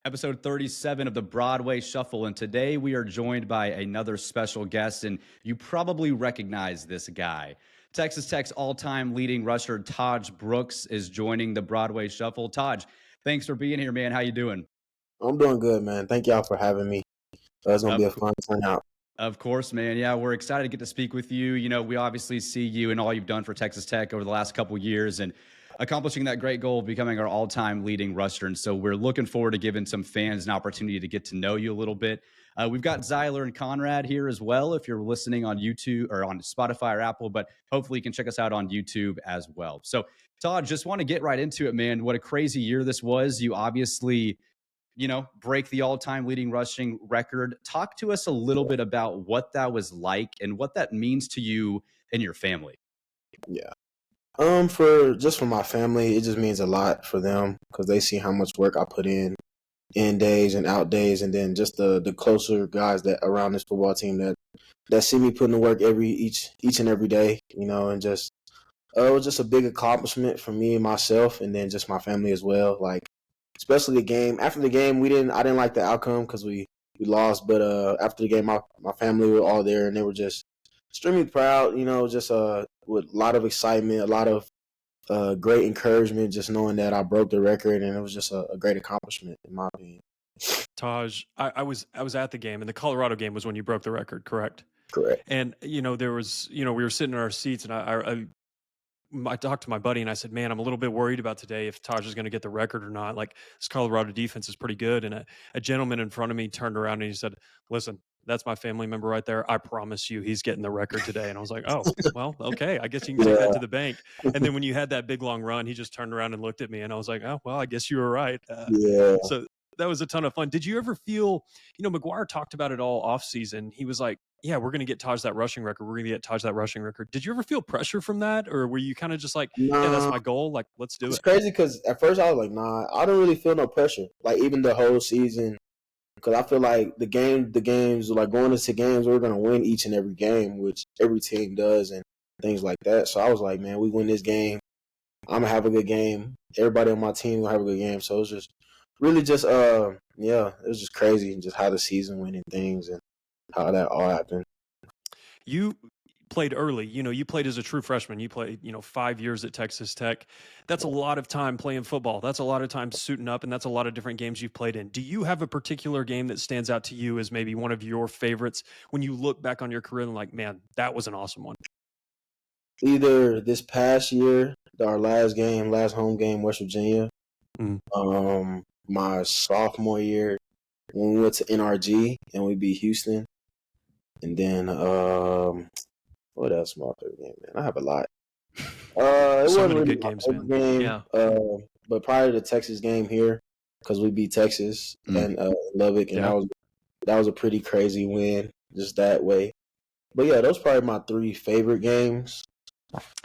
episode 37 of the Broadway Shuffle. And today we are joined by another special guest, and you probably recognize this guy. Texas Tech's all-time leading rusher, Tahj Brooks, is joining the Broadway Shuffle. Taj, thanks for being here, man. How you doing? I'm doing good, man. Thank y'all for having me. It's going to be a fun turnout. Of course, man. Yeah, we're excited to get to speak with you. You know, we obviously see you and all you've done for Texas Tech over the last couple years and accomplishing that great goal of becoming our all-time leading rusher. And so we're looking forward to giving some fans an opportunity to get to know you a little bit. We've got Zyler and Conrad here as well if you're listening on YouTube or on Spotify or Apple, but hopefully you can check us out on YouTube as well. So, Todd, just want to get right into it, man. What a crazy year this was. You obviously break the all-time leading rushing record. Talk to us a little bit about what that was like and what that means to you and your family. Yeah. For my family, it just means a lot for them because they see how much work I put in days and out days, and then just the closer guys that around this football team that see me putting the work each and every day, and just it was just a big accomplishment for me and myself, and then just my family as well. Like, especially the game. After the game, I didn't like the outcome because we lost. But after the game, my family were all there, and they were just extremely proud. Just with a lot of excitement, a lot of great encouragement, just knowing that I broke the record, and it was just a great accomplishment in my opinion. Taj, I was at the game, and the Colorado game was when you broke the record, correct? Correct. And there was, we were sitting in our seats, and I talked to my buddy and I said, man, I'm a little bit worried about today if Taj is going to get the record or not. Like, this Colorado defense is pretty good. And a gentleman in front of me turned around and he said, listen, that's my family member right there. I promise you he's getting the record today. And I was like, oh, well, okay. I guess you can take that to the bank. And then when you had that big long run, he just turned around and looked at me and I was like, oh, well, I guess you were right. So that was a ton of fun. Did you ever feel, McGuire talked about it all off season. He was like, yeah, we're going to get Taj that rushing record. We're going to get Taj that rushing record. Did you ever feel pressure from that? Or were you kind of just like, yeah, that's my goal. Like, let's do it. It's crazy because at first I was like, nah, I don't really feel no pressure. Like, even the whole season, because I feel like the games, like going into games, we're going to win each and every game, which every team does and things like that. So I was like, man, we win this game, I'm going to have a good game. Everybody on my team will have a good game. So it was just really just, it was just crazy just how the season went and things and how that all happened. You played early. You played as a true freshman. You played, 5 years at Texas Tech. That's a lot of time playing football. That's a lot of time suiting up, and that's a lot of different games you've played in. Do you have a particular game that stands out to you as maybe one of your favorites when you look back on your career and like, man, that was an awesome one? Either this past year, our last home game, West Virginia, my sophomore year when we went to NRG and we beat Houston, and then what else? My favorite game, man. I have a lot. It so wasn't many really good games, man. game. Yeah. But prior to the Texas game here, because we beat Texas and Lubbock, and that was a pretty crazy win, just that way. But yeah, those are probably my 3 favorite games,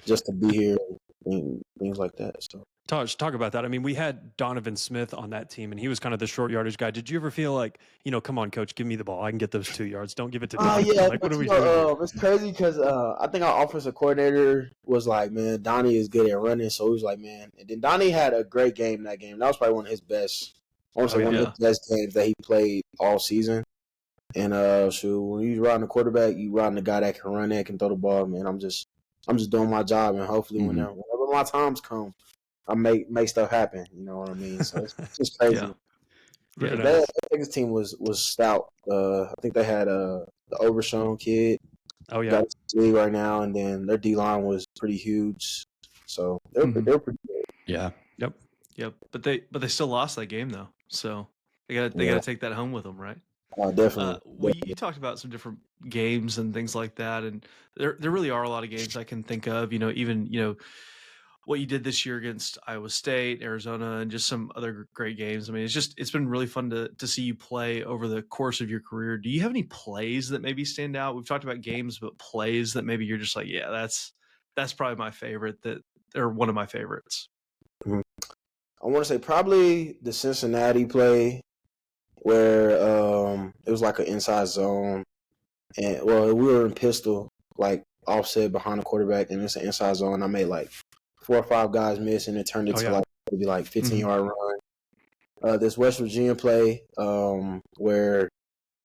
just to be here and things like that. So. Taj, talk about that. I mean, we had Donovan Smith on that team, and he was kind of the short yardage guy. Did you ever feel like, come on, coach, give me the ball. I can get those 2 yards. Don't give it to Donovan. Yeah, like, what are we doing? It's crazy because I think our offensive coordinator was like, man, Donnie is good at running. So he was like, man. And then Donnie had a great game that game. That was probably one of his best. I want to say one of his best games that he played all season. And when you riding the quarterback, you riding the guy that can run, that can throw the ball. Man, I'm just doing my job, and hopefully whenever my times come, I make stuff happen. You know what I mean? So it's just crazy. The Texas team was stout. I think they had the Overshown kid. Oh yeah, got the league right now, and then their D line was pretty huge. So they're pretty good. Yeah. Yep. But they still lost that game though. So they gotta take that home with them, right? Definitely. Well, you talked about some different games and things like that, and there really are a lot of games I can think of. Even what you did this year against Iowa State, Arizona, and just some other great games. I mean, it's been really fun to see you play over the course of your career. Do you have any plays that maybe stand out? We've talked about games, but plays that maybe you're just like, yeah, that's probably my favorite, or one of my favorites. I want to say probably the Cincinnati play where it was like an inside zone, and we were in pistol, like offset behind the quarterback, and it's an inside zone. I made like 4 or 5 guys miss, and it turned into like maybe like 15-yard run. this West Virginia play where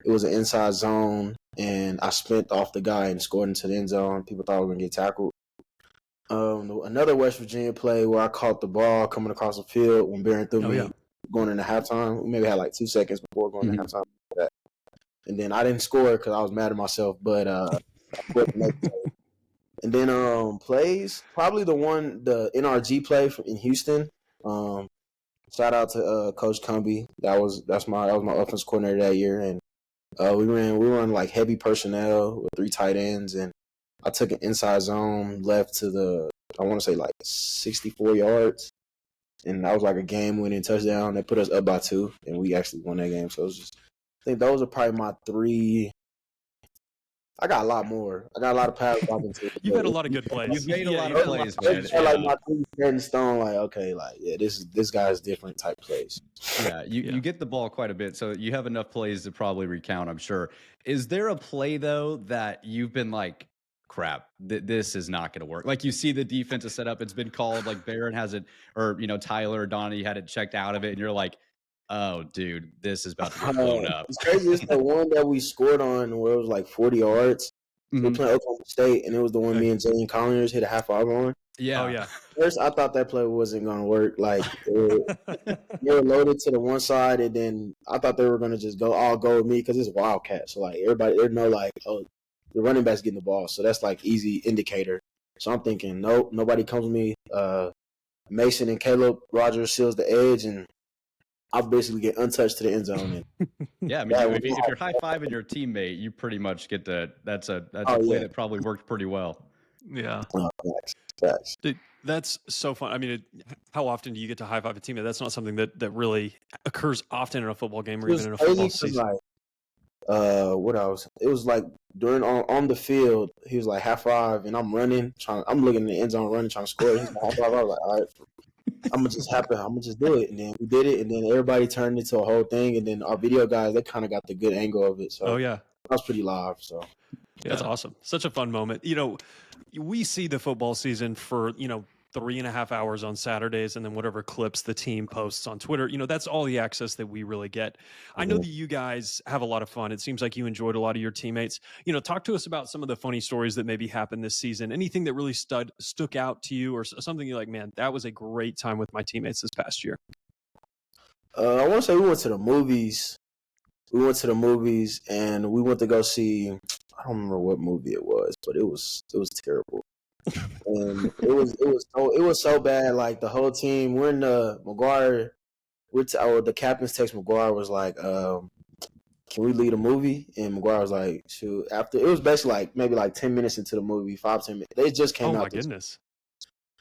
it was an inside zone, and I spent off the guy and scored into the end zone. People thought I was going to get tackled. Another West Virginia play where I caught the ball coming across the field when Barron threw me going into halftime. We maybe had like 2 seconds before going to halftime. And then I didn't score because I was mad at myself, but I scored the next play. And then plays, probably the NRG play in Houston. Shout out to Coach Cumby. That was my offense coordinator that year, and we run like heavy personnel with 3 tight ends, and I took an inside zone left to I want to say like 64 yards, and that was like a game-winning touchdown. They put us up by 2, and we actually won that game. So it was just, I think those are probably my 3. I got a lot more. I got a lot of pass blocking too. You've had a lot of good plays. You've made a lot of plays, man. It's like my 3 set in stone. Like, okay, like this guy's different type plays. Yeah, you get the ball quite a bit, so you have enough plays to probably recount, I'm sure. Is there a play though that you've been like, crap, this is not going to work? Like you see the defensive setup, it's been called, like Barron has it, or Tyler or Donnie had it checked out of it, and you're like, oh, dude, this is about to get blown up. It's crazy. It's the one that we scored on where it was like 40 yards. So we playing Oklahoma State, and it was the one me and Jalen Colliers hit a half hour on. Yeah. Oh, yeah. First, I thought that play wasn't going to work. Like, they were loaded to the one side, and then I thought they were going to just all go with me because it's Wildcat. So, like, everybody, they know, like, oh, the running back's getting the ball. So that's, like, easy indicator. So I'm thinking, nope, nobody comes with me. Mason and Caleb Rogers seals the edge, and I'll basically get untouched to the end zone. And yeah, I mean, if you're high-fiving your teammate, you pretty much get to – that's a play that probably worked pretty well. Yeah. Facts. Dude, that's so fun. I mean, how often do you get to high-five a teammate? That's not something that really occurs often in a football game or even in a football season. Like, what else? It was like during on the field, he was like half five, and I'm running, I'm looking in the end zone, running, trying to score. He's like half five. I was like, all right, I'm gonna just do it, and then we did it, and then everybody turned into a whole thing, and then our video guys, they kind of got the good angle of it. So I was pretty live. So that's awesome. Such a fun moment. You know, we see the football season for 3.5 hours on Saturdays, and then whatever clips the team posts on Twitter. That's all the access that we really get. I know that you guys have a lot of fun. It seems like you enjoyed a lot of your teammates. Talk to us about some of the funny stories that maybe happened this season. Anything that really stuck out to you, or something you're like, man, that was a great time with my teammates this past year. I want to say we went to the movies. And we went to go see, I don't remember what movie it was, but it was terrible. And it was so bad. Like the whole team, we're in the McGuire. The captain's text McGuire was like, "Can we lead a movie?" And McGuire was like, "Shoot." After it was basically like maybe like 10 minutes into the movie, 5-10 minutes. They just came out. Oh my goodness!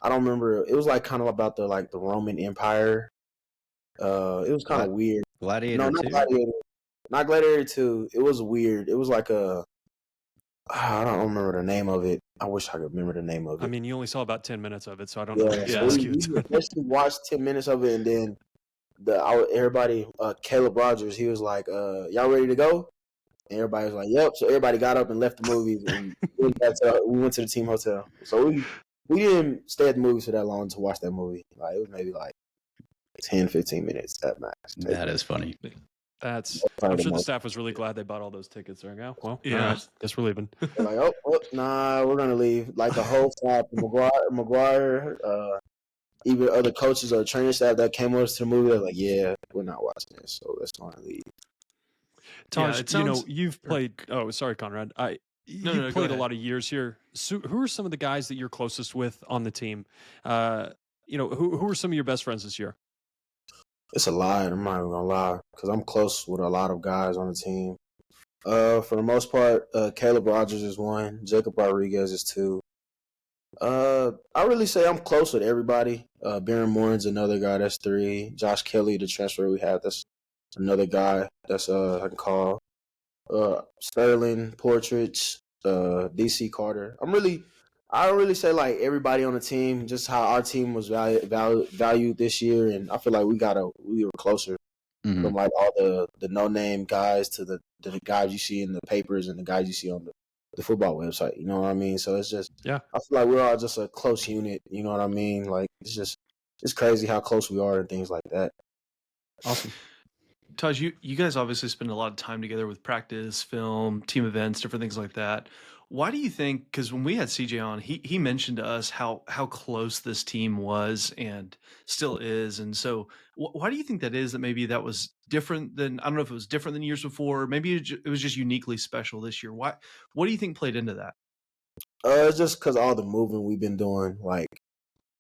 I don't remember. It was like kind of about the Roman Empire. It was kind of weird. Gladiator No, 2? Not Gladiator 2. It was weird. It was like I don't remember the name of it. I wish I could remember the name of it. I mean, you only saw about 10 minutes of it, so I don't know. We basically watched 10 minutes of it, and then everybody, Caleb Rogers, he was like, y'all ready to go? And everybody was like, yep. So everybody got up and left the movie, and we went to the team hotel. So we didn't stay at the movies for that long to watch that movie. Like, it was maybe like 10, 15 minutes at max. That is funny. I'm sure the staff was really glad they bought all those tickets. There, well, yeah, guess we're leaving. They're like, nah, we're gonna leave. Like the whole staff, McGuire, even other coaches or training staff that came with us to the movie, they're like, yeah, we're not watching this, so let's go and leave. Taj, you've played. Oh, sorry, Conrad. You've played a lot of years here. So who are some of the guys that you're closest with on the team? Who are some of your best friends this year? It's a lie. I'm not even gonna lie, because I'm close with a lot of guys on the team. For the most part, Caleb Rogers is 1. Jacob Rodriguez is 2. I really say I'm close with everybody. Baron Moore's another guy, that's 3. Josh Kelly, the transfer we have, that's another guy that's I can call. Sterling Portraits, DC Carter. I don't really say like everybody on the team, just how our team was valued this year, and I feel like we were closer from like all the no name guys to the guys you see in the papers and the guys you see on the football website. You know what I mean? So it's just I feel like we're all just a close unit. You know what I mean? Like it's crazy how close we are and things like that. Awesome. Taj, you guys obviously spend a lot of time together with practice, film, team events, different things like that. Why do you think? Because when we had CJ on, he mentioned to us how close this team was and still is, and so why do you think that is? That maybe that was different than, I don't know if it was different than years before. Maybe it was just uniquely special this year. Why? What do you think played into that? It's just because all the moving we've been doing. Like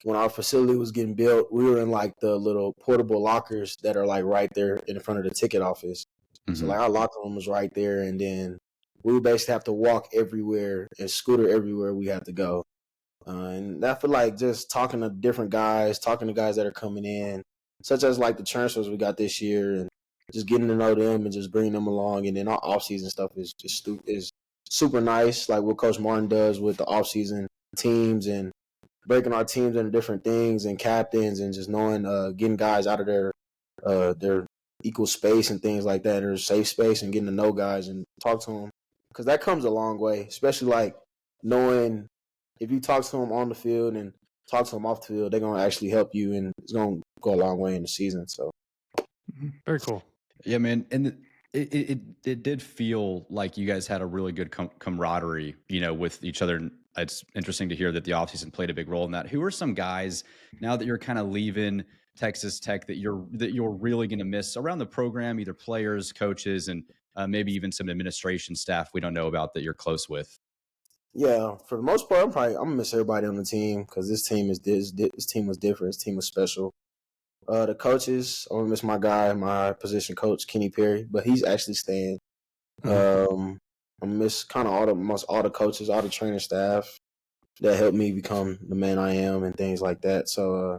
when our facility was getting built, we were in like the little portable lockers that are like right there in front of the ticket office. So like our locker room was right there, and then we would basically have to walk everywhere and scooter everywhere we had to go. And I feel like just talking to different guys, talking to guys that are coming in, such as like the transfers we got this year, and just getting to know them and just bringing them along. And then our off-season stuff is super nice, like what Coach Martin does with the off-season teams and breaking our teams into different things and captains and just knowing, getting guys out of their equal space and things like that, or safe space, and getting to know guys and talk to them. Because that comes a long way, especially like knowing if you talk to them on the field and talk to them off the field, they're going to actually help you, and it's going to go a long way in the season. So, Very cool. Yeah, man. And it did feel like you guys had a really good camaraderie, with each other. And it's interesting to hear that the offseason played a big role in that. Who are some guys now that you're kind of leaving Texas Tech that you're really going to miss around the program, either players, coaches, and maybe even some administration staff we don't know about that you're close with? yeah, for the most part, I'm going to miss everybody on the team because this team was different. This team was special. The coaches, I'm going to miss my guy, my position coach, Kenny Perry, but he's actually staying. I miss kind of all the coaches, all the training staff that helped me become the man I am and things like that. So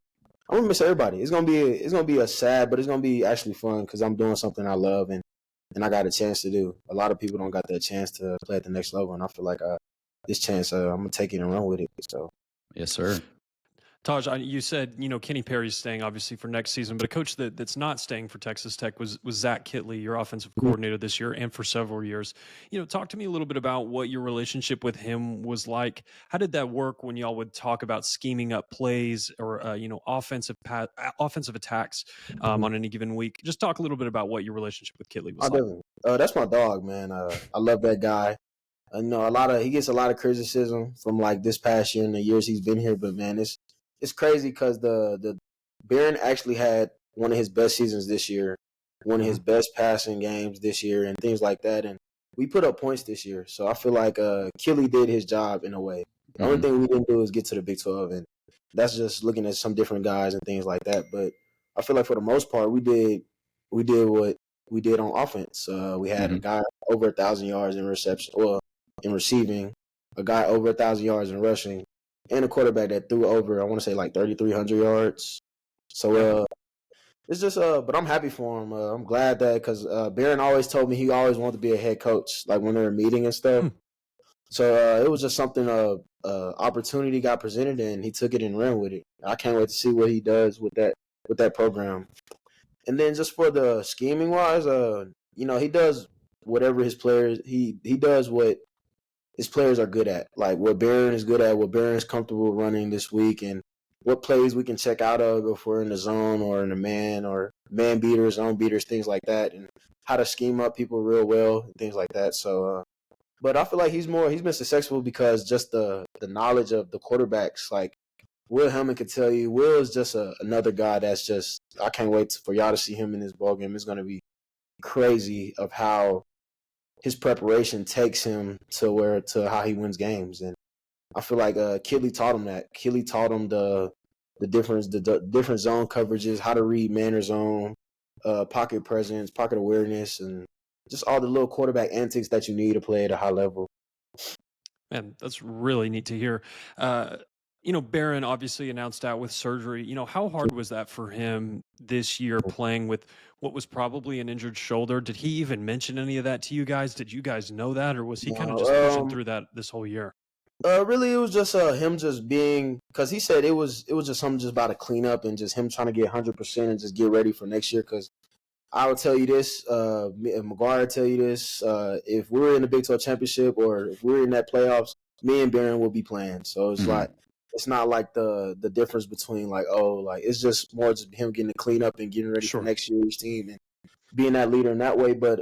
I'm gonna miss everybody. It's gonna be a sad, but it's gonna be actually fun because I'm doing something I love and I got a chance to do. A lot of people don't got that chance to play at the next level, and I feel like this chance, I'm gonna take it and run with it. So Yes, sir. Taj, you said, Kenny Perry's staying obviously for next season, but a coach that's not staying for Texas Tech was Zach Kitley, your offensive coordinator this year and for several years. Talk to me a little bit about what your relationship with him was like. How did that work when y'all would talk about scheming up plays or, offensive attacks on any given week? Just talk a little bit about what your relationship with Kitley was like. definitely. That's my dog, man. I love that guy. I know he gets a lot of criticism from like this past year and the years he's been here, but man, it's crazy because the Barron actually had one of his best seasons this year, one of his best passing games this year, and things like that. And we put up points this year, so I feel like Killy did his job in a way. The only thing we didn't do is get to the Big 12, and that's just looking at some different guys and things like that. But I feel like for the most part, we did what we did on offense. We had a guy over 1,000 yards in in receiving, a guy over 1,000 yards in rushing, and a quarterback that threw over, I want to say like 3,300 yards. So it's just but I'm happy for him. I'm glad that because Barron always told me he always wanted to be a head coach, like when they were meeting and stuff. So it was just something opportunity got presented and he took it and ran with it. I can't wait to see what he does with that program. And then just for the scheming wise, he does whatever his players he does what his players are good at, like what Barron is good at, what Barron is comfortable running this week, and what plays we can check out of if we're in the zone or in the man or man beaters, zone beaters, things like that, and how to scheme up people real well and things like that. So, but I feel like he's been successful because just the knowledge of the quarterbacks, like Will Hellman could tell you, Will is just another guy that's just, I can't wait for y'all to see him in this ball game. It's going to be crazy of how his preparation takes him to how he wins games. And I feel like Kitley taught him that. Kitley taught him the difference, the different zone coverages, how to read man or zone, pocket presence, pocket awareness, and just all the little quarterback antics that you need to play at a high level. Man, that's really neat to hear. Barron obviously announced out with surgery. How hard was that for him this year playing with what was probably an injured shoulder? Did he even mention any of that to you guys? Did you guys know that, or was he kind of just pushing through that this whole year? Really, it was just him just being, because he said it was just something just about to clean up and just him trying to get 100% and just get ready for next year. Because I will tell you this, McGuire will tell you this, if we're in the Big 12 championship or if we're in that playoffs, me and Barron will be playing. So it's like, it's not like the difference between like, oh, like it's just more just him getting to clean up and getting ready Sure. for next year's team and being that leader in that way. But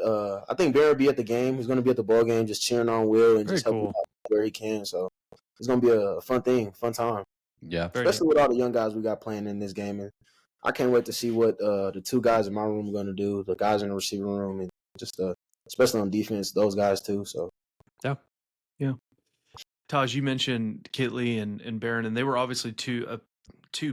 I think Bear will be at the game. He's going to be at the ball game, just cheering on Will and Very just helping cool. out where he can. So it's going to be a fun time, Yeah. Very especially with all the young guys we got playing in this game. And I can't wait to see what the two guys in my room are going to do, the guys in the receiving room, and just especially on defense, those guys too. So Yeah. Taj, you mentioned Kitley and Barron, and they were obviously two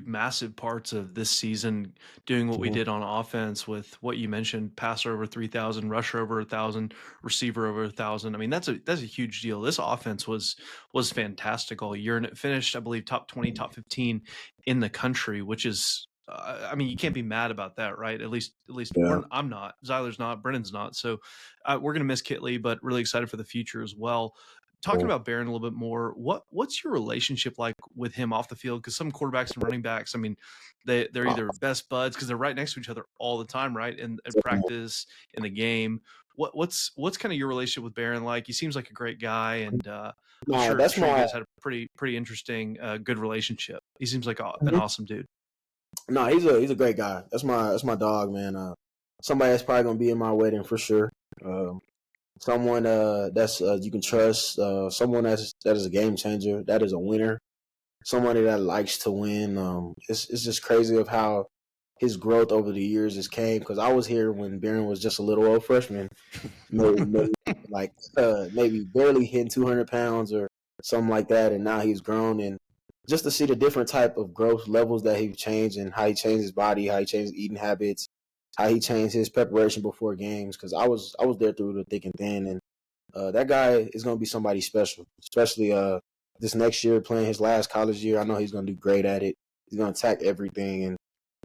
massive parts of this season doing what we Mhm. did on offense with what you mentioned: passer over 3,000, rusher over 1,000, receiver over 1,000. I mean, that's a huge deal. This offense was fantastic all year, and it finished, I believe, top 20, top 15 in the country, which is. I mean, you can't be mad about that, right? At least Yeah. I'm not. Zyler's not. Brennan's not. So we're going to miss Kitley, but really excited for the future as well. Talking about Barron a little bit more, what's your relationship like with him off the field? Because some quarterbacks and running backs, I mean, they're either best buds because they're right next to each other all the time, right? And practice, in the game. What's kind of your relationship with Barron like? He seems like a great guy, and I'm No, sure that's you my guys had a pretty interesting, good relationship. He seems like an awesome dude. no. He's a great guy. That's my dog, man. Somebody that's probably gonna be in my wedding for sure. Someone that's you can trust. Someone that is a game changer. That is a winner. Somebody that likes to win. It's just crazy of how his growth over the years has came. Because I was here when Barron was just a little old freshman, maybe barely hitting 200 pounds or something like that, and now he's grown. And just to see the different type of growth levels that he changed and how he changed his body, how he changed eating habits, how he changed his preparation before games. Because I was there through the thick and thin, and that guy is going to be somebody special, especially this next year playing his last college year. I know he's going to do great at it. He's going to attack everything and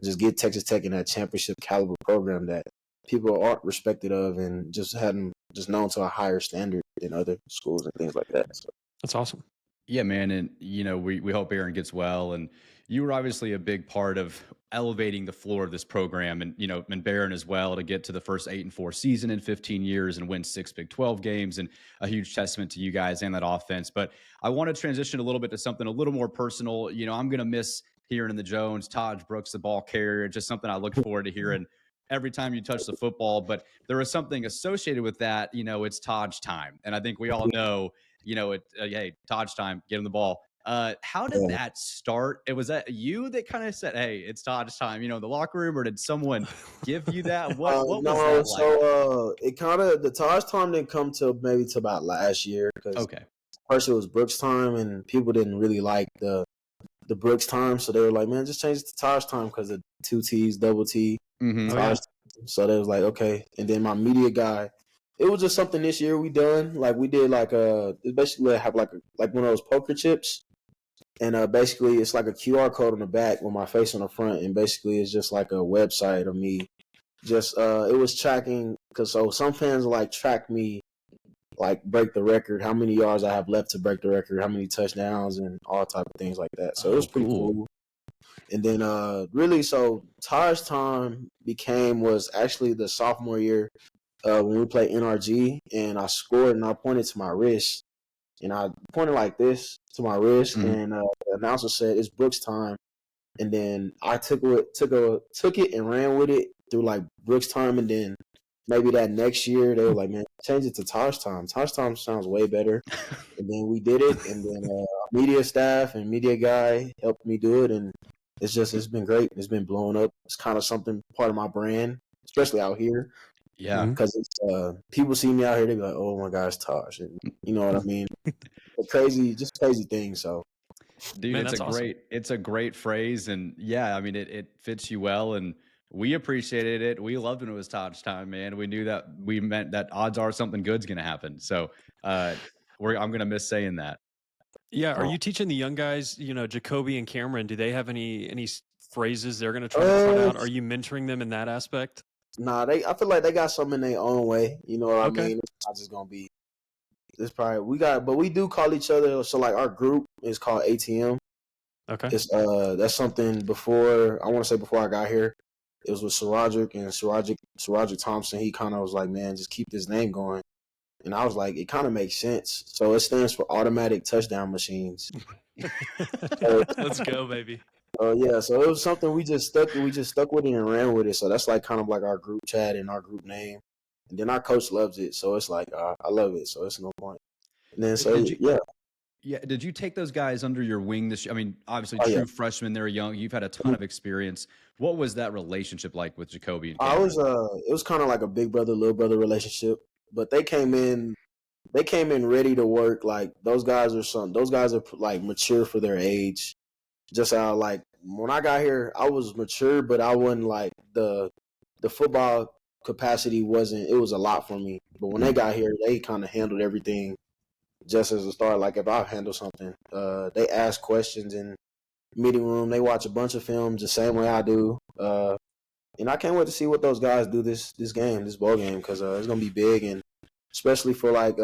just get Texas Tech in that championship caliber program that people aren't respected of and just hadn't just known to a higher standard than other schools and things like that. So. That's awesome. Yeah, man. And, we hope Aaron gets well. And you were obviously a big part of elevating the floor of this program and, and Barron as well to get to the first 8-4 season in 15 years and win 6 Big 12 games, and a huge testament to you guys and that offense. But I want to transition a little bit to something a little more personal. I'm going to miss hearing in the Jones, Tahj Brooks, the ball carrier, just something I look forward to hearing every time you touch the football. But there was something associated with that, it's Taj time. And I think we all know, hey, Taj time, get him the ball. How did that start? Was that you that kind of said, hey, it's Taj time, in the locker room, or did someone give you that? What was that like? So it kind of, the Taj time didn't come till maybe to about last year, because first it was Brooks time and people didn't really like the Brooks time, so they were like, man, just change it to Taj time because of 2 T's, double T. Taj. So they was like, okay. And then my media guy, it was just something this year we done. Like we did it basically have like one of those poker chips. And basically it's like a QR code on the back with my face on the front. And basically it's just like a website of me. Just it was tracking, because some fans like track me, like break the record, how many yards I have left to break the record, how many touchdowns, and all type of things like that. So it was pretty cool. And then really, so Taj time was actually the sophomore year when we played NRG, and I scored and I pointed to my wrist, and I pointed like this to my wrist, and the announcer said it's Brooks time, and then I took it and ran with it through like Brooks time, and then maybe that next year they were like, man, change it to Taj time. Taj time sounds way better. And then we did it, and then media staff and media guy helped me do it, and it's been great. It's been blowing up. It's kind of something, part of my brand, especially out here. Yeah. Because it's people see me out here, they be like, oh my gosh, Taj. And you know what I mean? Crazy things. So dude, Man, it's a great phrase. And yeah, I mean, it fits you well. And we appreciated it. We loved when it was Taj time, man. We knew that we meant that odds are something good's going to happen. So I'm going to miss saying that. Yeah. Are you teaching the young guys, Jacoby and Cameron, do they have any phrases they're going to try to put out? Are you mentoring them in that aspect? Nah, I feel like they got something in their own way. You know what I mean? It's not just going to be, it's probably, but we do call each other. So like our group is called ATM. Okay. It's, that's something before I got here, it was with Sirajik Thompson. He kind of was like, man, just keep this name going. And I was like, it kind of makes sense. So it stands for Automatic Touchdown Machines. So, Let's go, baby. yeah, so it was something we just stuck with it and ran with it. So that's like kind of like our group chat and our group name. And then our coach loves it, so it's like I love it, so it's no point. And then so Did you? yeah, Yeah. Did you take those guys under your wing this year? I mean, obviously, oh yeah. true freshmen. They're young. You've had a ton of experience. What was that relationship like with Jacoby and I Cameron? was it was kind of like a big brother little brother relationship, but they came in ready to work. Like those guys are like mature for their age. Just how like when I got here, I was mature, but I wasn't like the football capacity wasn't. It was a lot for me. But when they got here, they kind of handled everything just as a start. Like if I handle something, they ask questions in meeting room. They watch a bunch of films the same way I do. And I can't wait to see what those guys do this ball game, because it's gonna be big, and especially for like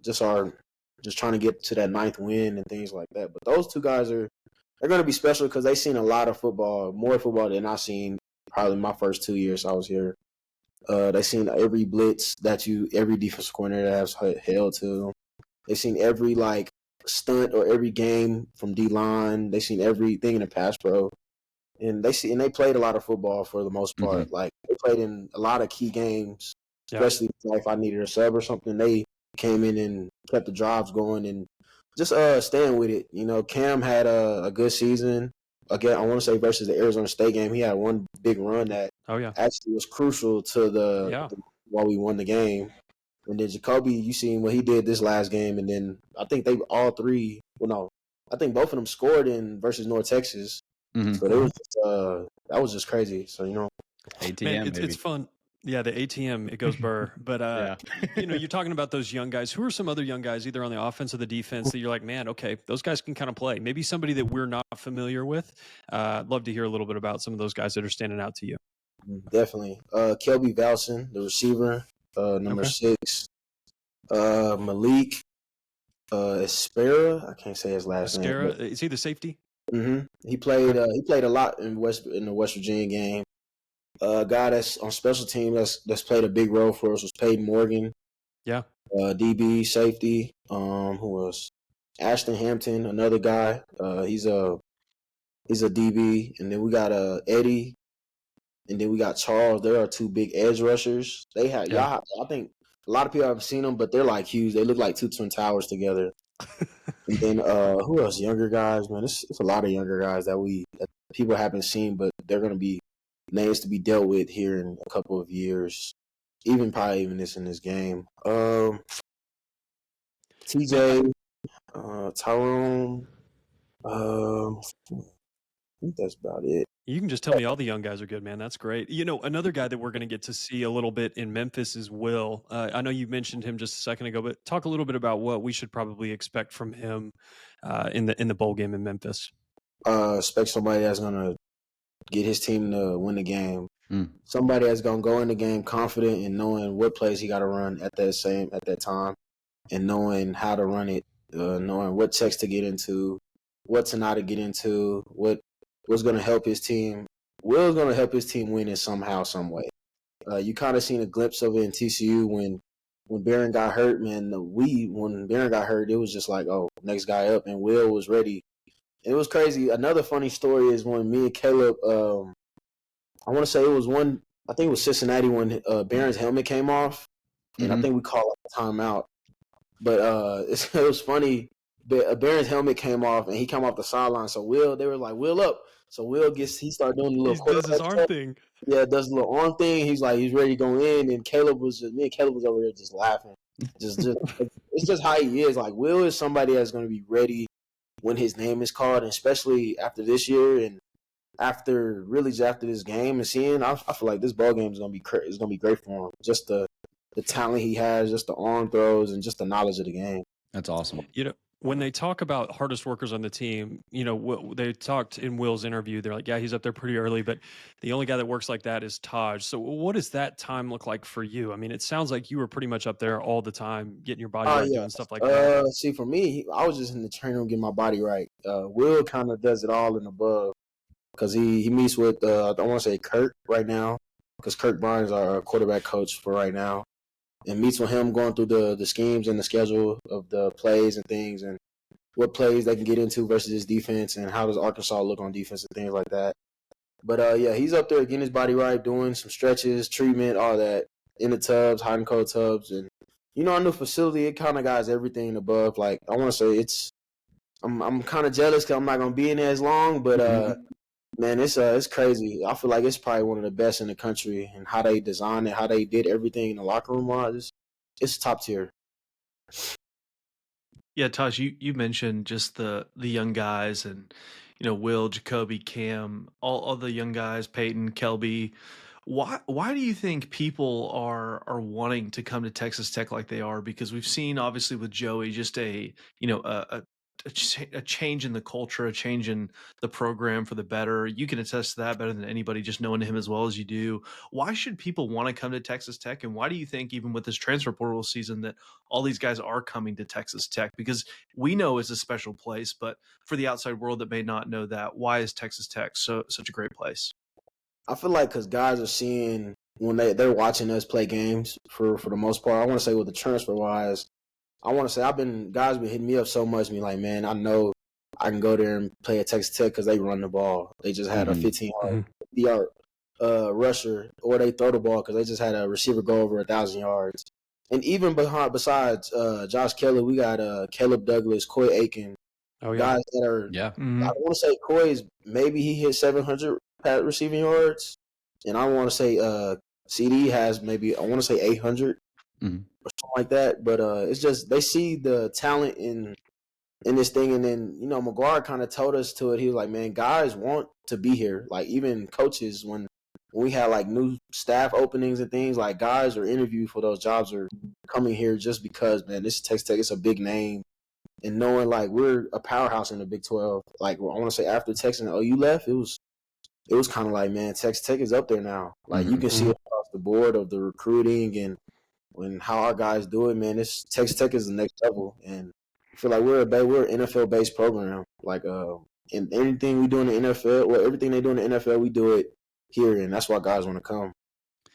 just trying to get to that ninth win and things like that. But those two guys they're gonna be special because they've seen a lot of football, more football than I've seen probably my first 2 years I was here. They've seen every blitz every defensive coordinator has held to. They've seen every like stunt or every game from D line. They've seen everything in the pass pro. And they played a lot of football for the most part. Mm-hmm. Like they played in a lot of key games, Yeah. especially if I needed a sub or something. They came in and kept the drives going and just staying with it. You know, Cam had a good season. Again, I want to say versus the Arizona State game, he had one big run that Oh yeah. actually was crucial to Yeah. while we won the game. And then Jacoby, you seen what he did this last game, and then I think they all three. Well, no, I think both of them scored in versus North Texas. Mm-hmm. So it was that was just crazy. So ATM, Man, maybe. it's fun. Yeah, the ATM, it goes burr. But Yeah. you're talking about those young guys. Who are some other young guys, either on the offense or the defense, that you're like, man, okay, those guys can kind of play. Maybe somebody that we're not familiar with. I'd love to hear a little bit about some of those guys that are standing out to you. definitely. Kelby Valson, the receiver, number Okay. 6. Malik Espera, I can't say his last name. Mascara, is he the safety? He played a lot in the West Virginia game. A guy that's on special team that's played a big role for us was Peyton Morgan. Yeah. DB safety. Who else? Ashton Hampton, another guy. He's a DB, and then we got Eddie, and then we got Charles. There are 2 big edge rushers. They have Yeah. I think a lot of people haven't seen them, but they're like huge. They look like 2 twin towers together. And then who else? Younger guys, man. It's a lot of younger guys that people haven't seen, but they're gonna be names to be dealt with here in a couple of years. Probably even in this game. TJ, Tyrone. I think that's about it. You can just tell me all the young guys are good, man. That's great. You know, another guy that we're going to get to see a little bit in Memphis is Will. I know you mentioned him just a second ago, but talk a little bit about what we should probably expect from him in the bowl game in Memphis. Expect somebody that's gonna get his team to win the game. Mm. Somebody that's gonna go in the game confident and knowing what plays he got to run at that time, and knowing how to run it, knowing what checks to get into, what to not to get into, what's gonna help his team. Will's gonna help his team win in somehow, some way. You kind of seen a glimpse of it in TCU when Barron got hurt, man. When Barron got hurt, it was just like, oh, next guy up, and Will was ready. It was crazy. Another funny story is when me and Caleb, I want to say it was I think it was Cincinnati when Barron's helmet came off, and I think we called a timeout. But it was funny. Barron's helmet came off, and he came off the sideline. So they were like, Will up. So he started doing the little He does his arm stuff. thing. Yeah, does the little arm thing. He's ready to go in, and me and Caleb was over there just laughing. Just it's just how he is. Like Will is somebody that's going to be ready when his name is called, and especially after this year and after this game and seeing, I feel like this ball game is going to be great for him. Just the talent he has, just the arm throws, and just the knowledge of the game. That's awesome. You know, when they talk about hardest workers on the team, you know, they talked in Will's interview, they're like, yeah, he's up there pretty early, but the only guy that works like that is Taj. So what does that time look like for you? I mean, it sounds like you were pretty much up there all the time, getting your body right, doing stuff like that. See, for me, I was just in the training room getting my body right. Will kind of does it all and above because he meets with, I want to say Kirk right now, because Kirk Barnes, our quarterback coach for right now, and meets with him going through the schemes and the schedule of the plays and things. And what plays they can get into versus this defense, and how does Arkansas look on defense and things like that. But yeah, he's up there getting his body right, doing some stretches, treatment, all that in the tubs, hot and cold tubs, and our new facility. It kind of got everything above. Like I want to say, I'm kind of jealous because I'm not gonna be in there as long, but man, it's crazy. I feel like it's probably one of the best in the country, and how they designed it, how they did everything in the locker room wise. It's top tier. Yeah, Taj, you mentioned just the young guys and Will, Jacoby, Cam, all the young guys, Peyton, Kelby. Why do you think people are wanting to come to Texas Tech like they are? Because we've seen obviously with Joey just a change in the culture, a change in the program for the better. You can attest to that better than anybody, just knowing him as well as you do. Why should people want to come to Texas Tech? And why do you think, even with this transfer portal season, that all these guys are coming to Texas Tech? Because we know it's a special place, but for the outside world that may not know that, why is Texas Tech such a great place? I feel like because guys are seeing when they're watching us play games for the most part. I want to say with the transfer wise, I want to say guys been hitting me up so much, me like, man, I know I can go there and play at Texas Tech because they run the ball. They just had a 15-yard rusher, or they throw the ball because they just had a receiver go over 1,000 yards. And even besides Josh Kelly, we got Caleb Douglas, Coy Aiken, guys that are. Yeah. I want to say Coy's maybe he hit 700 receiving yards, and I want to say CD has maybe I want to say 800. Or something like that, but it's just they see the talent in this thing, and then McGuire kind of told us to it. He was like, "Man, guys want to be here. Like even coaches, when we had like new staff openings and things, like guys are interviewed for those jobs are coming here just because, man, this Texas Tech is a big name, and knowing like we're a powerhouse in the Big 12. Like I want to say after Texas and OU left, it was kind of like, man, Texas Tech is up there now. Like you can see it across the board of the recruiting and how our guys do it, man. This Texas Tech is the next level, and I feel like we're an NFL based program. Like and anything we do in the NFL, well, everything they do in the NFL, we do it here, and that's why guys want to come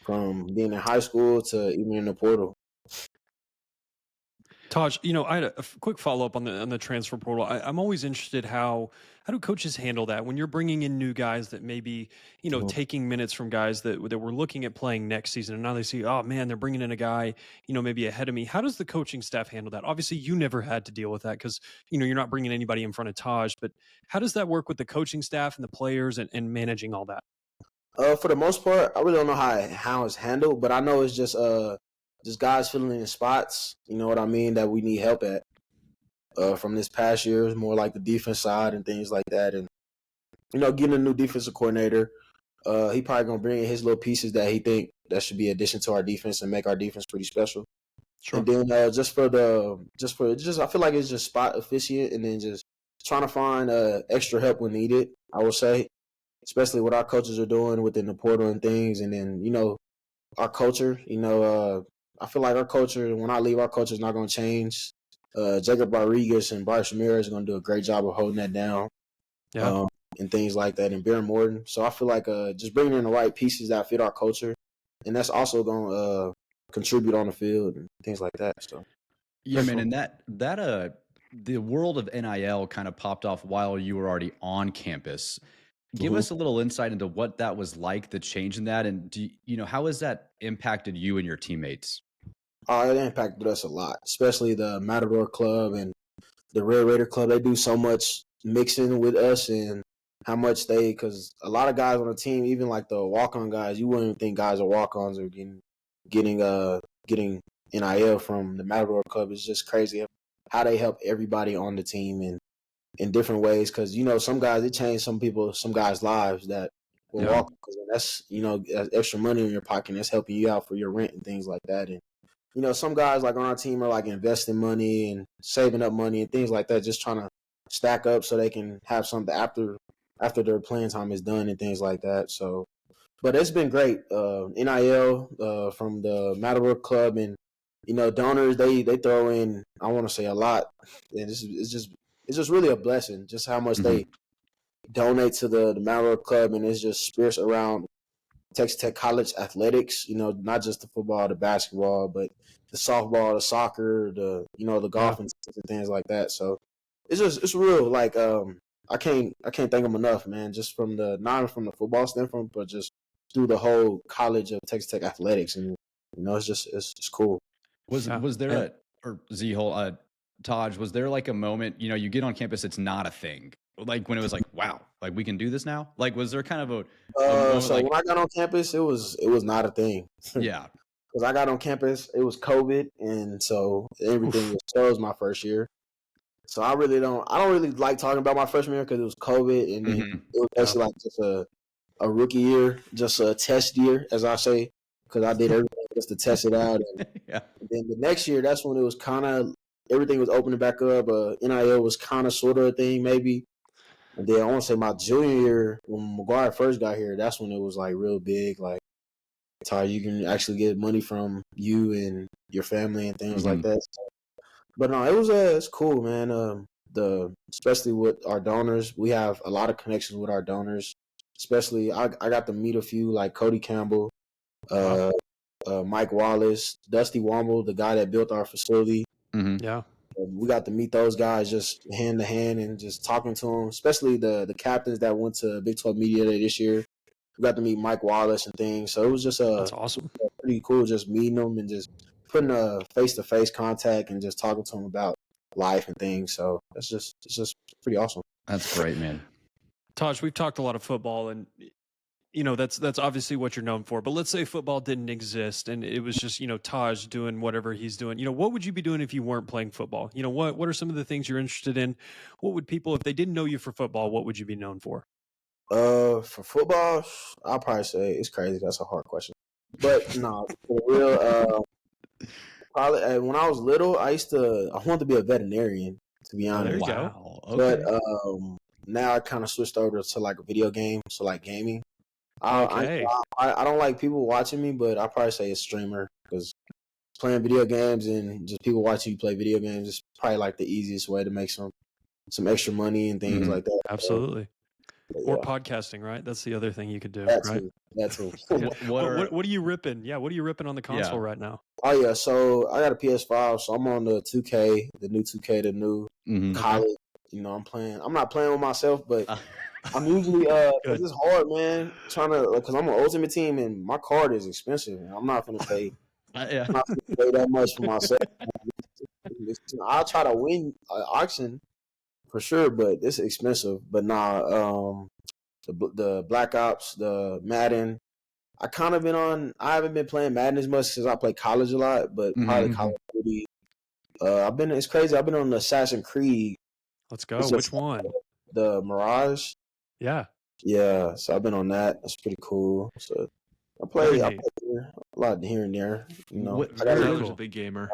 from being in high school to even in the portal. Taj, I had a quick follow up on the transfer portal. I'm always interested how do coaches handle that when you're bringing in new guys that maybe taking minutes from guys that we're looking at playing next season, and now they see, oh man, they're bringing in a guy maybe ahead of me. How does the coaching staff handle that? Obviously, you never had to deal with that because you're not bringing anybody in front of Taj. But how does that work with the coaching staff and the players and managing all that? For the most part, I really don't know how it's handled, but I know it's just guys filling in spots, you know what I mean, that we need help at. From this past year, it's more like the defense side and things like that. And, getting a new defensive coordinator, he probably going to bring in his little pieces that he think that should be addition to our defense and make our defense pretty special. Sure. And then I feel like it's just spot efficient, and then just trying to find extra help when needed, I would say, especially what our coaches are doing within the portal and things. And then, our culture, I feel like our culture, when I leave, our culture is not going to change. Jacob Rodriguez and Bryce Ramirez are going to do a great job of holding that down, and things like that, and Baron Morton. So I feel like just bringing in the right pieces that fit our culture, and that's also going to contribute on the field and things like that. So yeah, man, and that the world of NIL kind of popped off while you were already on campus. Give us a little insight into what that was like, the change in that, and how has that impacted you and your teammates? It impacted us a lot, especially the Matador Club and the Red Raider Club. They do so much mixing with us, and how much because a lot of guys on the team, even like the walk-on guys, you wouldn't even think guys are walk-ons are getting NIL from the Matador Club. It's just crazy how they help everybody on the team and in different ways, because some guys, it changed some guys' lives that will walk, because that's that's extra money in your pocket, and that's helping you out for your rent and things like that. And some guys like on our team are like investing money and saving up money and things like that, just trying to stack up so they can have something after their playing time is done and things like that. So, but it's been great. NIL from the Matador Club, and donors, they throw in, I want to say, a lot, and it's just really a blessing just how much they donate to the Matador Club, and it's just spirits around Texas Tech college athletics, not just the football, the basketball, but the softball, the soccer, the golf and things like that. So it's real. Like I can't thank them enough, man. Just from not from the football standpoint, but just through the whole college of Texas Tech athletics, and it's cool. Was there And or Z-Hole, Taj, was there like a moment, you get on campus, it's not a thing. Like when it was like, wow, like we can do this now? Like was there kind of a moment So like, when I got on campus, it was not a thing. yeah. Because I got on campus, it was COVID, and so everything was closed my first year. So I don't really like talking about my freshman year because it was COVID, and then Mhm. it was basically like just a rookie year, just a test year, as I say, because I did everything just to test it out. And Yeah. then the next year, that's when it was kind of everything was opening back up. NIL was kind of sort of a thing, maybe. And then I want to say my junior year, when McGuire first got here, that's when it was like real big. Like, Ty, you can actually get money from you and your family and things like Mhm. that. But no, it's cool, man. Especially with our donors, we have a lot of connections with our donors. Especially, I got to meet a few like Cody Campbell, wow. Mike Wallace, Dusty Womble, the guy that built our facility. Mhm. Yeah. We got to meet those guys just hand to hand and just talking to them. Especially the captains that went to Big 12 Media Day this year. We got to meet Mike Wallace and things. So it was just That's awesome. pretty cool just meeting them and just putting a face-to-face contact and just talking to them about life and things. So it's just pretty awesome. That's great, man. Taj, we've talked a lot of football, and that's obviously what you're known for. But let's say football didn't exist, and it was just Taj doing whatever he's doing. What would you be doing if you weren't playing football? What are some of the things you're interested in? What would people, if they didn't know you for football, what would you be known for? For football, I'll probably say it's crazy. That's a hard question, but no, for real. Probably when I was little, I wanted to be a veterinarian, to be Oh, there honest. you go. Wow. But Okay. now I kind of switched over to like a video game, so like gaming. Okay. I don't like people watching me, but I probably say a streamer because playing video games and just people watching you play video games is probably like the easiest way to make some extra money and things Mhm. like that. So, Absolutely. but Or yeah, podcasting, right? That's the other thing you could do, that right? too. That too. Yeah. What are What are you ripping? Yeah. What are you ripping on the console yeah. right now? Oh yeah, so I got a PS5, so I'm on the 2K, the new 2K, the new Mhm. Okay. college. I'm playing. I'm not playing with myself, but Uh, I'm usually Good. cause it's hard, man. Trying to cause I'm an ultimate team and my card is expensive. And I'm not gonna pay. yeah. I'm not gonna pay that much for myself. I'll try to win an auction for sure, but it's expensive. But nah, the Black Ops, the Madden. I haven't been playing Madden as much since I played college a lot, but probably Mhm. Call of Duty. It's crazy. I've been on the Assassin's Creed. Let's go. It's Which just one? the Mirage. Yeah. Yeah, so I've been on that. That's pretty cool. So Very I neat. play a lot here and there. I got Very Zyler's a cool. big gamer.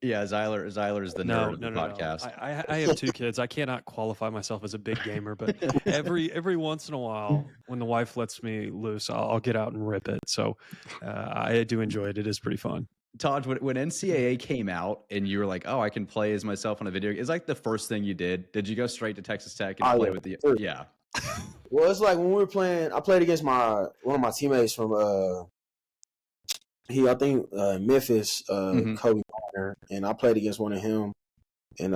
Yeah, Zyler is the nerd No, of the no, no, no. podcast. I have two kids. I cannot qualify myself as a big gamer, but every once in a while, when the wife lets me loose, I'll get out and rip it. So I do enjoy it. It is pretty fun. Todd, when NCAA came out and you were like, "Oh, I can play as myself on a video," is like the first thing you did? Did you go straight to Texas Tech and Oh play yeah, with the? for sure. Yeah. Well, it's like when we were playing. I played against one of my teammates from I think Memphis, Mhm. Kobe Warner, and I played against one of him. And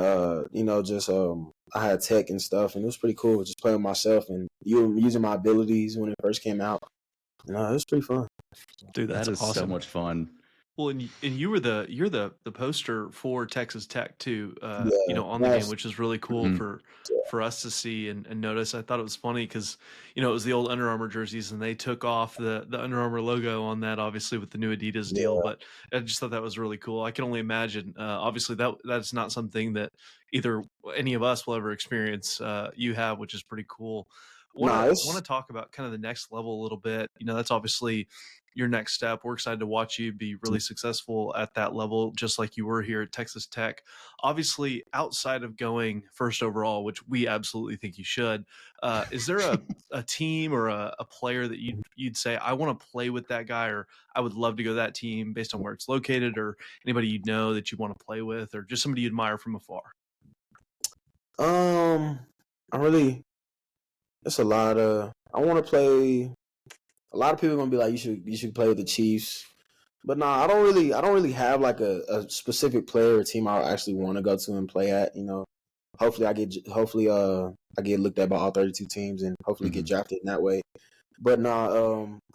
just I had tech and stuff, and it was pretty cool. Just playing with myself and using my abilities when it first came out. And it was pretty fun. Dude, That that's is so awesome. much fun. Well, and you're the poster for Texas Tech too, Yeah, on the game, which is really cool Mhm. for us to see and notice. I thought it was funny because it was the old Under Armour jerseys, and they took off the Under Armour logo on that, obviously with the new Adidas deal. yeah. But I just thought that was really cool. I can only imagine. Obviously, that's not something that either any of us will ever experience. You have, which is pretty cool. Nah, Want to talk about kind of the next level a little bit. That's obviously your next step. We're excited to watch you be really successful at that level, just like you were here at Texas Tech. Obviously, outside of going first overall, which we absolutely think you should, is there a team or a player that you'd say, I want to play with that guy, or I would love to go to that team based on where it's located, or anybody you know that you want to play with, or just somebody you admire from afar? I really. It's a lot of. I want to play. A lot of people are gonna be like, you should play with the Chiefs, but nah, I don't really have like a specific player or team I actually want to go to and play at. hopefully I get looked at by all 32 teams and hopefully get drafted in that way. But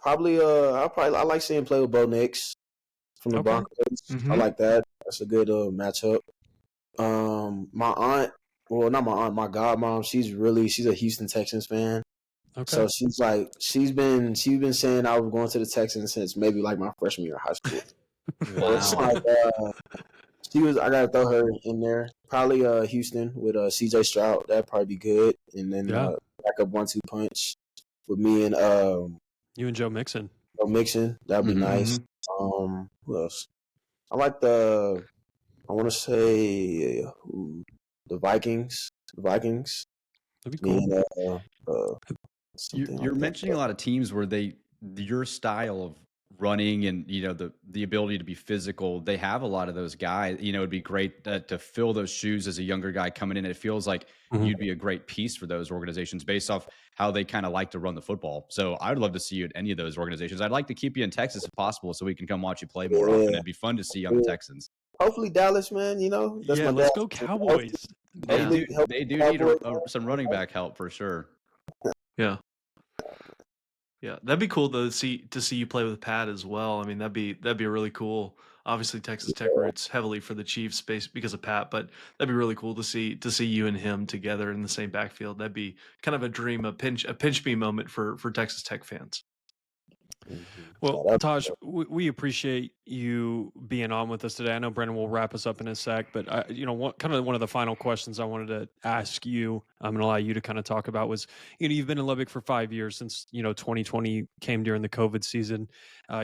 probably I like seeing play with Bo Nix from the Broncos. I like that. That's a good matchup. My aunt, well, not my aunt, my godmom, she's a Houston Texans fan. Okay. So she's been saying I was going to the Texans since maybe like my freshman year of high school. So it's like I gotta throw her in there. Probably Houston with CJ Stroud. That'd probably be good. And then back up 1-2 punch with me and you and Joe Mixon. That'd be nice. Who else? I like I want to say the Vikings. That'd be cool. You're mentioning a lot of teams where your style of running and the ability to be physical, they have a lot of those guys. It'd be great to fill those shoes as a younger guy coming in. It feels like you'd be a great piece for those organizations based off how they kind of like to run the football. So I'd love to see you at any of those organizations. I'd like to keep you in Texas if possible so we can come watch you play more often. It'd be fun to see you on the Texans. Hopefully Dallas, man. That's my let's go Cowboys. They do need some running back help for sure. Yeah, that'd be cool though to see you play with Pat as well. I mean, that'd be really cool. Obviously, Texas Tech roots heavily for the Chiefs space because of Pat, but that'd be really cool to see you and him together in the same backfield. That'd be kind of a dream, a pinch me moment for Texas Tech fans. Well, Taj, we appreciate you being on with us today. I know Brennan will wrap us up in a sec, but one of the final questions I wanted to ask you, and allow you to kind of talk about was, you've been in Lubbock for 5 years since 2020 came during the COVID season.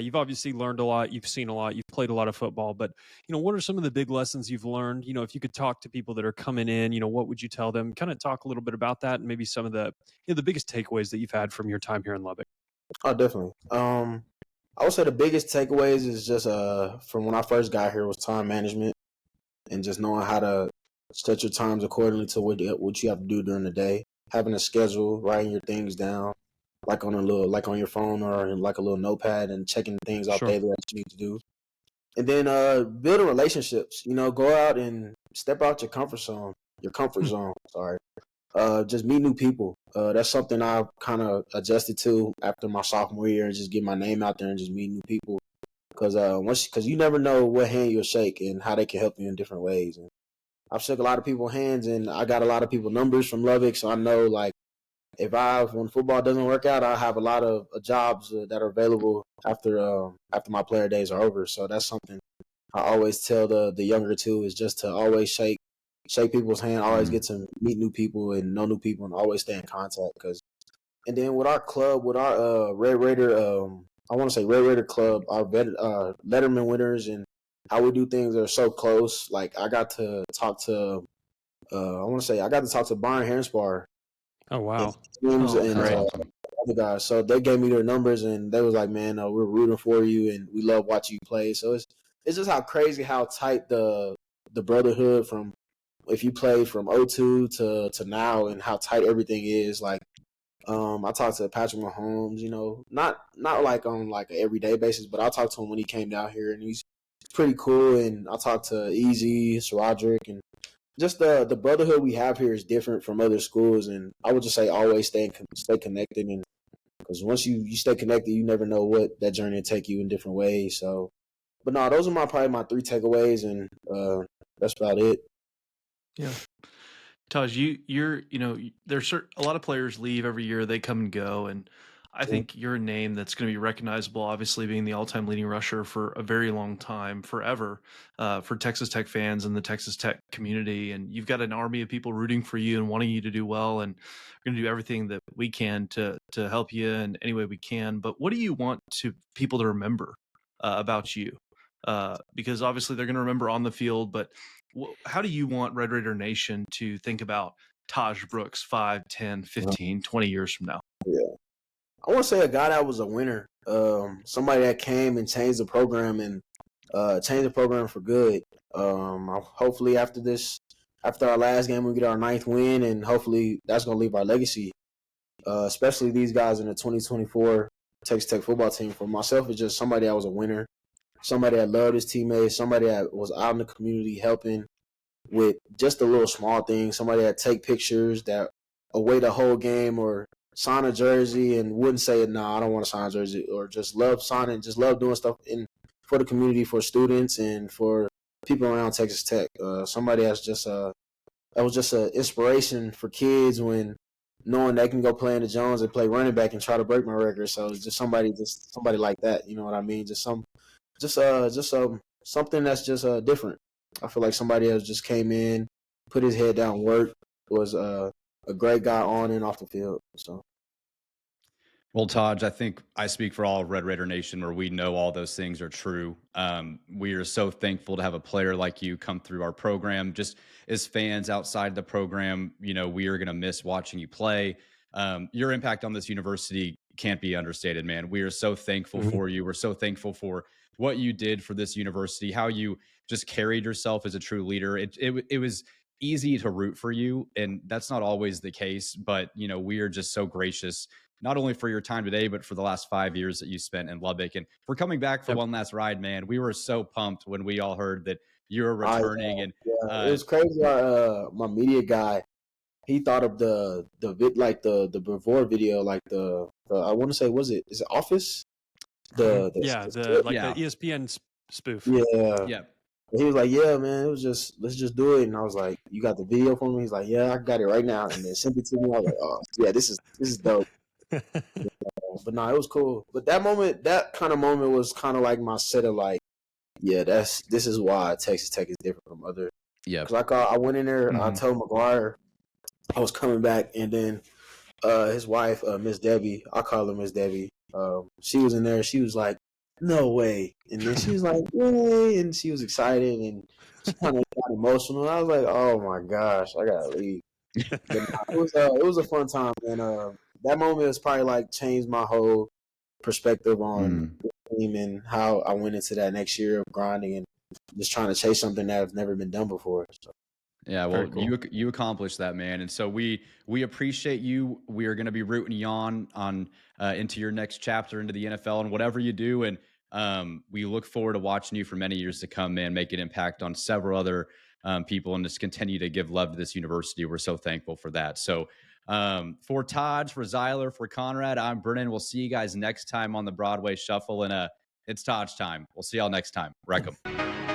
You've obviously learned a lot, you've seen a lot, you've played a lot of football, but what are some of the big lessons you've learned? If you could talk to people that are coming in, what would you tell them? Kind of talk a little bit about that and maybe some of the the biggest takeaways that you've had from your time here in Lubbock. Oh, definitely. I would say the biggest takeaways is just from when I first got here was time management and just knowing how to set your times accordingly to what you have to do during the day. Having a schedule, writing your things down, like on your phone or like a little notepad, and checking things off daily that you need to do. And then building relationships. Go out and step out your comfort zone. Sorry. Just meet new people. That's something I kind of adjusted to after my sophomore year, and just get my name out there and just meet new people. Because you never know what hand you'll shake and how they can help you in different ways. And I've shook a lot of people's hands, and I got a lot of people numbers from Lubbock, so I know like when football doesn't work out, I have a lot of jobs that are available after my player days are over. So that's something I always tell the younger too, is just to always shake people's hand, always get to meet new people and know new people, and always stay in contact. And then with our club, with our Red Raider, I want to say Red Raider Club, our Letterman winners and how we do things are so close. Like I got to talk to, Byron Harenspar. Oh wow! And other guys. So they gave me their numbers, and they was like, "Man, we're rooting for you, and we love watching you play." So it's just how tight the brotherhood from. If you play from 02 to now, and how tight everything is, like I talked to Patrick Mahomes, not like on like an everyday basis, but I talked to him when he came down here, and he's pretty cool. And I talked to Easy, Roderick, and just the brotherhood we have here is different from other schools. And I would just say always stay connected, and because once you stay connected, you never know what that journey will take you in different ways. So, but no, those are probably my 3 takeaways, and that's about it. Yeah. Taj, you're there's a lot of players leave every year, they come and go, and I think you're a name that's going to be recognizable, obviously being the all-time leading rusher for a very long time, forever, for Texas Tech fans and the Texas Tech community. And you've got an army of people rooting for you and wanting you to do well, and we're going to do everything that we can to help you in any way we can. But what do you want people to remember about you? Because obviously they're going to remember on the field, but how do you want Red Raider Nation to think about Tahj Brooks 5, 10, 15, 20 years from now? Yeah. I want to say a guy that was a winner, somebody that came and changed the program and changed the program for good. Hopefully after our last game, we get our 9th win, and hopefully that's going to leave our legacy, especially these guys in the 2024 Texas Tech football team. For myself, it's just somebody that was a winner, somebody that loved his teammates, somebody that was out in the community helping. with just a little small thing. Somebody that take pictures, that away the whole game, or sign a jersey and wouldn't say, "No, I don't want to sign a jersey," or just love signing, just love doing stuff for the community, for students, and for people around Texas Tech. Somebody that's just that was just an inspiration for kids when knowing they can go play in the Jones and play running back and try to break my record. So it's just somebody like that. You know what I mean? Something that's just different. I feel like somebody else just came in, put his head down, worked, was a great guy on and off the field. So. Well, Taj, I think I speak for all of Red Raider Nation where we know all those things are true. We are so thankful to have a player like you come through our program. Just as fans outside the program, you know, we are going to miss watching you play. Your impact on this university can't be understated, man. We are so thankful for you. We're so thankful for what you did for this university, how you just carried yourself as a true leader. It was easy to root for you, and that's not always the case. But, you know, we are just so gracious not only for your time today, but for the last 5 years that you spent in Lubbock. And for coming back for one last ride, man. We were so pumped when we all heard that you were returning. It was crazy. My media guy, he thought of the before video, like the I want to say, is it Office? The ESPN spoof. Yeah. He was like, "Yeah, man, let's just do it." And I was like, "You got the video for me?" He's like, "Yeah, I got it right now." And then sent it to me. I was like, "Oh, yeah, this is dope." But no, it was cool. But that kind of moment was kind of like my set of like, yeah, this is why Texas Tech is different from other. Yeah. Because I went in there, I told McGuire I was coming back, and then his wife, Miss Debbie, I call her Miss Debbie. She was in there. She was like, "No way!" And then she was like, "Yay!" And she was excited, and she kind of got emotional. I was like, "Oh my gosh, I gotta leave." But it was a fun time, and that moment has probably like changed my whole perspective on the team and how I went into that next year of grinding and just trying to chase something that has never been done before. So. Yeah, well, cool. you accomplished that, man, and so we appreciate you. We are going to be rooting you on into your next chapter into the NFL and whatever you do, and we look forward to watching you for many years to come, man. Make an impact on several other people and just continue to give love to this university. We're so thankful for that. So for Tahj, for Zyler, for Conrad, I'm Brennan. We'll see you guys next time on the Broadway Shuffle, and it's Taj time. We'll see y'all next time. Wreck 'em.